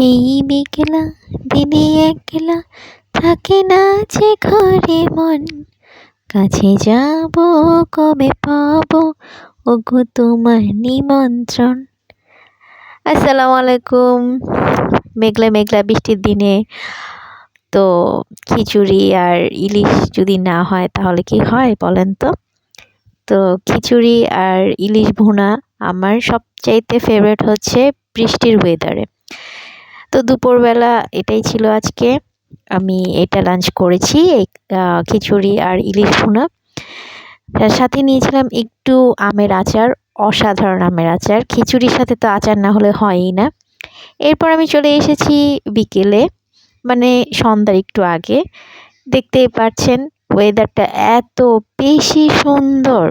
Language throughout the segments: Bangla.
এই বিকেলা দিনে একলা থাকে না যে ঘরে মন, কাছে যাব কবে পাবো ওগো তোমার নিমন্ত্রণ। আসসালামু আলাইকুম। মেঘলা মেঘলা বৃষ্টির দিনে তো খিচুড়ি আর ইলিশ যদি না হয় তাহলে কি হয় বলেন তো? তো খিচুড়ি আর ইলিশ ভুনা আমার সবচাইতে ফেভারিট হচ্ছে বৃষ্টির ওয়েদারে। তো দুপুরবেলা এটাই ছিল আজকে। আমি এটা লাঞ্চ করেছি, খিচুড়ি আর ইলিশ ভুনা। তার সাথে নিয়েছিলাম একটু আমের আচার, অসাধারণ আমের আচার। খিচুড়ির সাথে তো আচার না হলে হয়ই না। এরপর আমি চলে এসেছি বিকেলে, মানে সন্ধ্যার একটু আগে। দেখতেই পাচ্ছেন ওয়েদারটা এত বেশি সুন্দর,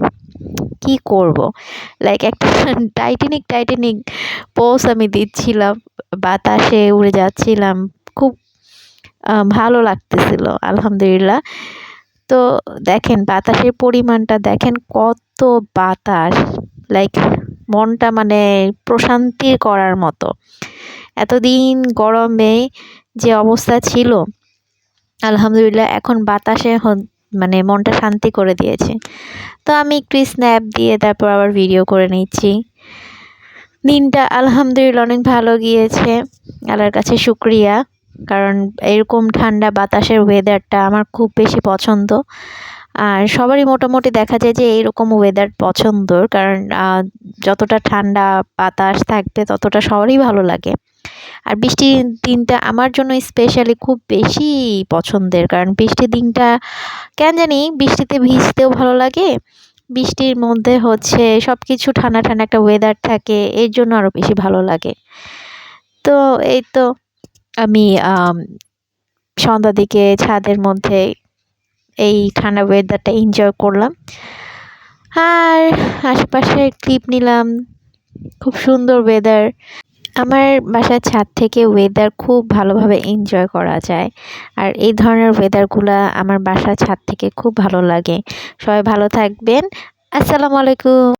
কি করব, লাইক একটা টাইটানিক পোজ আমি দিচ্ছিলাম, বাতাসে উড়ে যাচ্ছিলাম, খুব ভালো লাগতেছিল আলহামদুলিল্লাহ। তো দেখেন বাতাসের পরিমাণটা দেখেন, কত বাতাস, লাইক মনটা মানে প্রশান্তি করার মতো। এতদিন গরমে যে অবস্থা ছিল, আলহামদুলিল্লাহ এখন বাতাসে মানে মনটা শান্তি করে দিয়েছে। তো আমি একটু স্ন্যাপ দিয়ে তারপর আবার ভিডিও করে নিচ্ছি। দিনটা আলহামদুলিল্লাহ অনেক ভালো গিয়েছে, আল্লাহর কাছে শুকরিয়া। কারণ এরকম ঠান্ডা বাতাসের ওয়েদারটা আমার খুব বেশি পছন্দ। আর সবারই মোটামুটি দেখা যায় যে এরকম ওয়েদার পছন্দর, কারণ যতটা ঠান্ডা বাতাস থাকবে ততটা সবারই ভালো লাগে। আর বৃষ্টির দিনটা আমার জন্য স্পেশালি খুব বেশি পছন্দের, কারণ বৃষ্টির দিনটা কেন জানি বৃষ্টিতে ভিজতেও ভালো লাগে, বৃষ্টির মধ্যে হচ্ছে সব কিছু ঠান্ডা ঠান্ডা একটা ওয়েদার থাকে, এর জন্য আরও বেশি ভালো লাগে। তো এই তো আমি সন্ধ্যার দিকে ছাদের মধ্যে এই ঠান্ডা ওয়েদারটা এনজয় করলাম, আর আশেপাশে ক্লিপ নিলাম। খুব সুন্দর ওয়েদার। আমার বাসার ছাদ থেকে ওয়েদার খুব ভালোভাবে এনজয় করা যায়, আর এই ধরনের ওয়েদারগুলা আমার বাসার ছাদ থেকে খুব ভালো লাগে। সবাই ভালো থাকবেন। আসসালামু আলাইকুম।